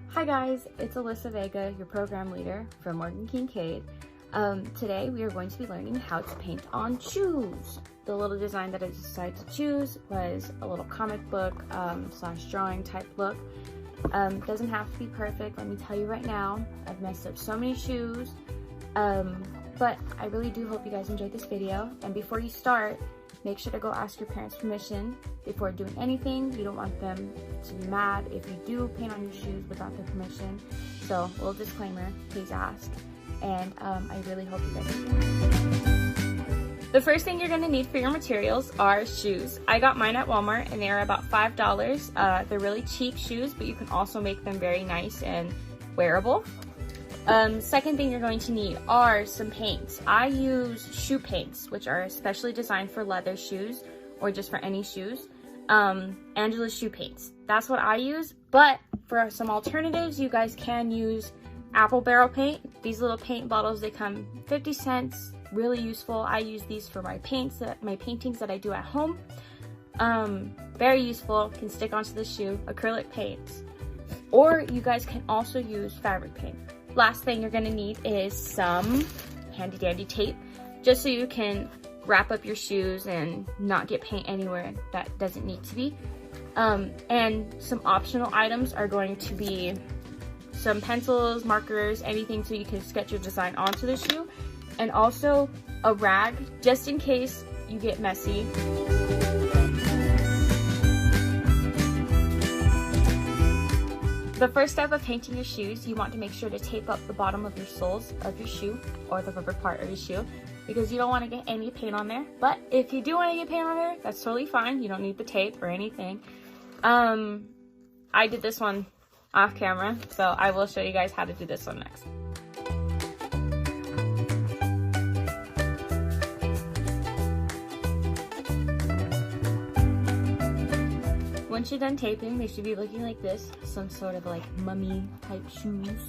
Hi guys, it's Alyssa Vega, your program leader from Morgan Kincaid. Today we are going to be learning how to paint on shoes. The little design that I decided to choose was a little comic book slash drawing type look. Doesn't have to be perfect, let me tell you right now. I've messed up so many shoes, but I really do hope you guys enjoyed this video. And before you start, make sure to go ask your parents' permission before doing anything. You don't want them to be mad if you do paint on your shoes without their permission. So, little disclaimer, please ask. And I really hope you guys enjoy. The first thing you're gonna need for your materials are shoes. I got mine at Walmart and they are about $5. They're really cheap shoes, but you can also make them very nice and wearable. Second thing you're going to need are some paints. I use shoe paints, which are especially designed for leather shoes or just for any shoes. Angela's shoe paints. That's what I use, but for some alternatives, you guys can use apple barrel paint. These little paint bottles, they come 50 cents, really useful. I use these for my paintings that I do at home. Very useful, can stick onto the shoe, acrylic paints. Or you guys can also use fabric paint. Last thing you're gonna need is some handy dandy tape, just so you can wrap up your shoes and not get paint anywhere that doesn't need to be. And some optional items are going to be some pencils, markers, anything so you can sketch your design onto the shoe, and also a rag just in case you get messy. The first step of painting your shoes, you want to make sure to tape up the bottom of your soles of your shoe or the rubber part of your shoe, because you don't want to get any paint on there. But if you do want to get paint on there, that's totally fine. You don't need the tape or anything. I did this one off camera, so I will show you guys how to do this one next. Once you're done taping, they should be looking like this, some sort of like mummy type shoes.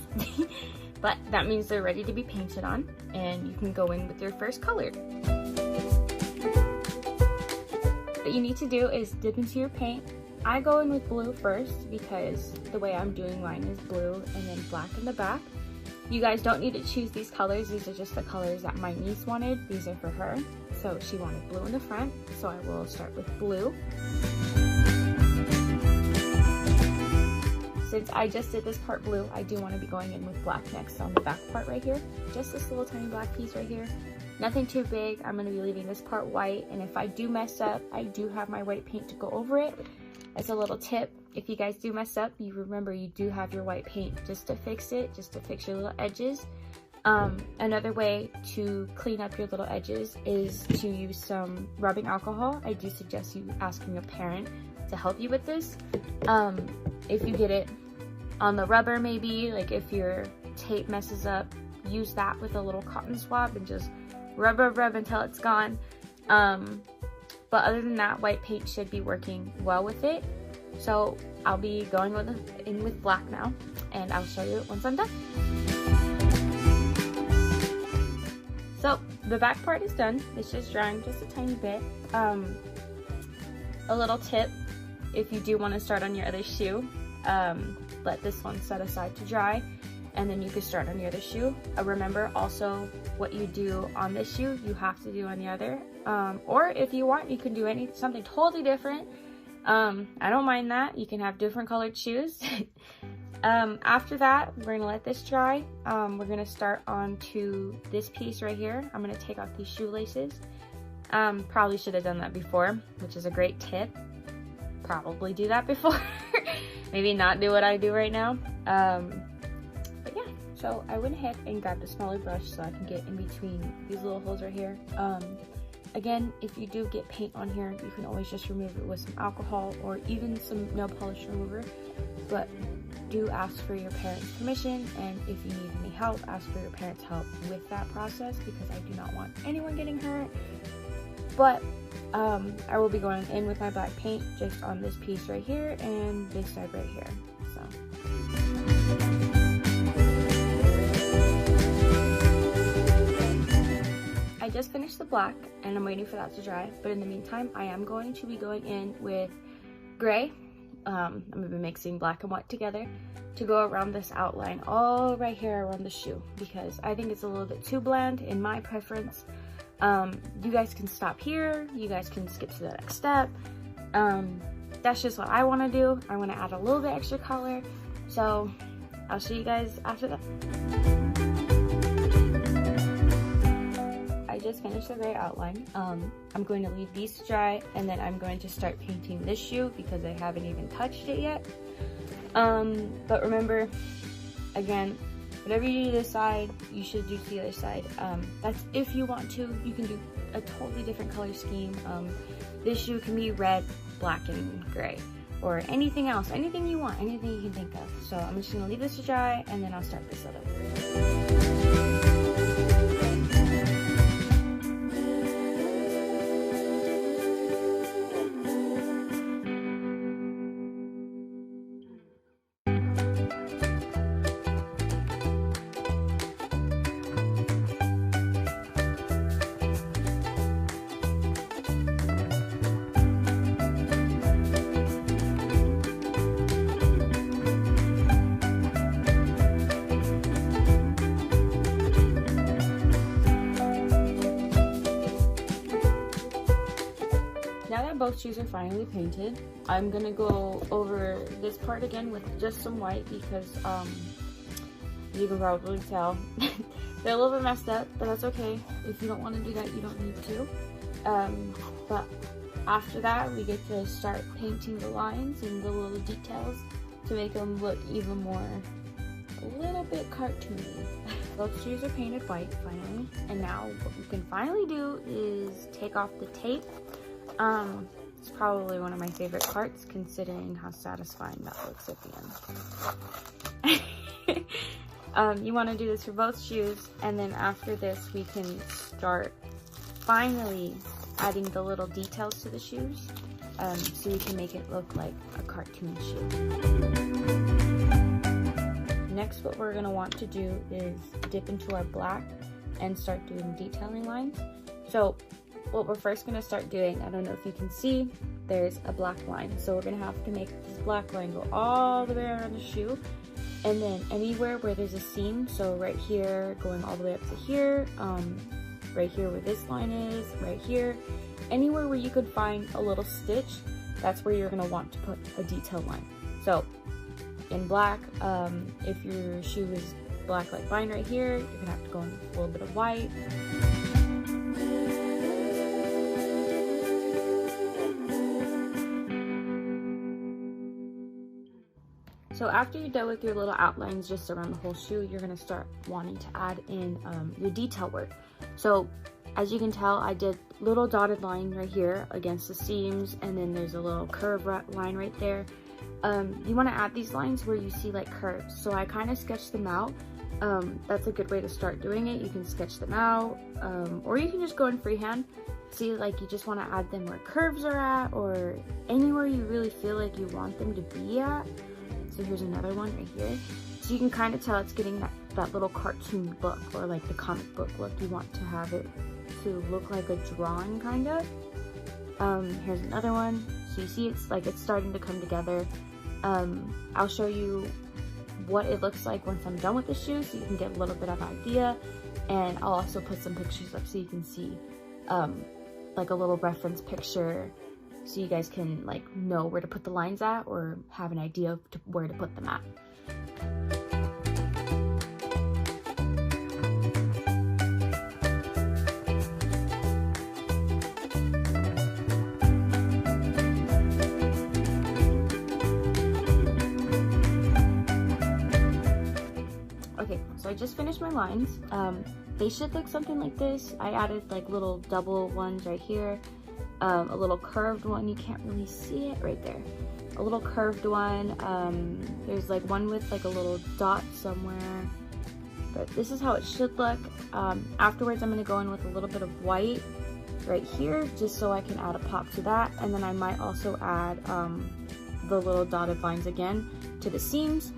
But that means they're ready to be painted on, and you can go in with your first color. What you need to do is dip into your paint. I go in with blue first because the way I'm doing mine is blue and then black in the back. You guys don't need to choose these colors. These are just the colors that my niece wanted. These are for her. So she wanted blue in the front, so I will start with blue. Since I just did this part blue, I do want to be going in with black next on the back part right here. Just this little tiny black piece right here. Nothing too big. I'm going to be leaving this part white, and if I do mess up, I do have my white paint to go over it. As a little tip, if you guys do mess up, you remember you do have your white paint just to fix it, just to fix your little edges. Another way to clean up your little edges is to use some rubbing alcohol. I do suggest you asking a parent to help you with this. If you get it on the rubber, maybe, like if your tape messes up, use that with a little cotton swab and just rub until it's gone. But other than that, white paint should be working well with it. So I'll be going in with black now, and I'll show you it once I'm done. So the back part is done. It's just drying just a tiny bit. A little tip, if you do want to start on your other shoe, let this one set aside to dry, and then you can start on the other shoe. Remember also, what you do on this shoe, you have to do on the other. Or if you want, you can do something totally different. I don't mind that. You can have different colored shoes. After that, we're gonna let this dry. We're gonna start onto this piece right here. I'm gonna take off these shoelaces. Probably should have done that before, which is a great tip. Probably do that before. Maybe not do what I do right now. But yeah, so I went ahead and grabbed a smaller brush so I can get in between these little holes right here. Again, if you do get paint on here, you can always just remove it with some alcohol or even some nail polish remover. But do ask for your parents' permission, and if you need any help, ask for your parents' help with that process, because I do not want anyone getting hurt. But I will be going in with my black paint just on this piece right here and this side right here. So I just finished the black and I'm waiting for that to dry, but in the meantime I am going to be going in with gray. I'm going to be mixing black and white together to to go around this outline all right here around the shoe, because I think it's a little bit too bland in my preference. You guys can stop here, you guys can skip to the next step. That's just what I want to do. I want to add a little bit extra color, so I'll show you guys after that. I just finished the gray outline. I'm going to leave these to dry, and then I'm going to start painting this shoe because I haven't even touched it yet. But remember, again, whatever you do this side, you should do the other side. That's if you want to. You can do a totally different color scheme. This shoe can be red, black, and gray, or anything else, anything you want, anything you can think of. So I'm just gonna leave this to dry, and then I'll start this other. Now that both shoes are finally painted, I'm gonna go over this part again with just some white because you can probably tell they're a little bit messed up, but that's okay. If you don't want to do that, you don't need to. But after that, we get to start painting the lines and the little details to make them look even more, a little bit cartoony. Both shoes are painted white finally, and now what we can finally do is take off the tape. It's probably one of my favorite parts, considering how satisfying that looks at the end. You want to do this for both shoes, and then after this we can start finally adding the little details to the shoes, so we can make it look like a cartoon shoe. Next, what we're going to want to do is dip into our black and start doing detailing lines. So what we're first going to start doing, I don't know if you can see, there's a black line. So we're going to have to make this black line go all the way around the shoe. And then anywhere where there's a seam, so right here, going all the way up to here, right here where this line is, right here, anywhere where you could find a little stitch, that's where you're going to want to put a detail line. So in black, if your shoe is black like mine right here, you're going to have to go in with a little bit of white. So after you're done with your little outlines just around the whole shoe, you're going to start wanting to add in your detail work. So as you can tell, I did little dotted line right here against the seams, and then there's a little curve line right there. You want to add these lines where you see like curves. So I kind of sketched them out. That's a good way to start doing it. You can sketch them out, or you can just go in freehand. See, like you just want to add them where curves are at, or anywhere you really feel like you want them to be at. So here's another one right here. So you can kind of tell it's getting that little cartoon look, or like the comic book look. You want to have it to look like a drawing kind of. Here's another one. So you see it's starting to come together. I'll show you what it looks like once I'm done with the shoe, so you can get a little bit of idea. And I'll also put some pictures up so you can see like a little reference picture, so you guys can like know where to put the lines at, or have an idea of where to put them at. Okay, so I just finished my lines. They should look something like this. I added like little double ones right here. A little curved one, you can't really see it right there. A little curved one. There's like one with like a little dot somewhere. But this is how it should look. Afterwards, I'm gonna go in with a little bit of white right here, just so I can add a pop to that. And then I might also add the little dotted lines again to the seams,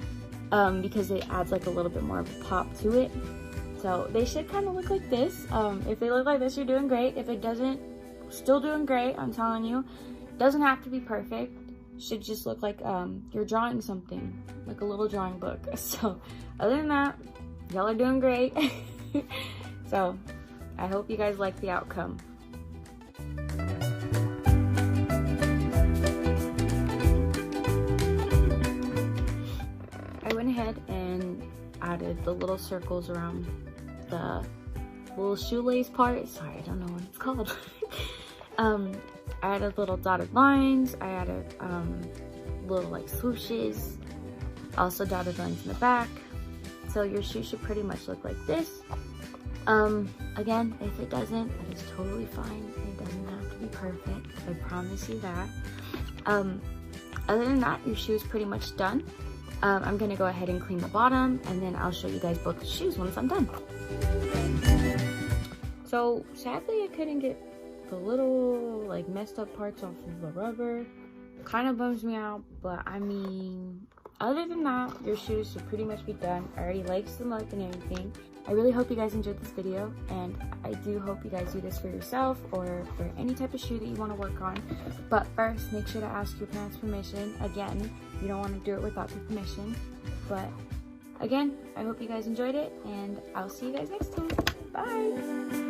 because it adds like a little bit more of a pop to it. So they should kind of look like this. If they look like this, you're doing great. If it doesn't, still doing great, I'm telling you. Doesn't have to be perfect. should just look like you're drawing something, like a little drawing book. So other than that, y'all are doing great. So I hope you guys like the outcome. I went ahead and added the little circles around the little shoelace part. Sorry, I don't know what it's called. I added little dotted lines. I added little like swooshes. Also dotted lines in the back. So your shoe should pretty much look like this. Again, if it doesn't, that is totally fine. It doesn't have to be perfect. I promise you that. Other than that, your shoe is pretty much done. I'm gonna go ahead and clean the bottom, and then I'll show you guys both the shoes once I'm done. So sadly, I couldn't get the little like messed up parts off of the rubber. Kind of bums me out, but I mean, other than that, your shoes should pretty much be done. I already laced them up and everything. I really hope you guys enjoyed this video, and I do hope you guys do this for yourself or for any type of shoe that you want to work on. But first, make sure to ask your parents' permission. Again, you don't want to do it without their permission. But again, I hope you guys enjoyed it, and I'll see you guys next time. Bye!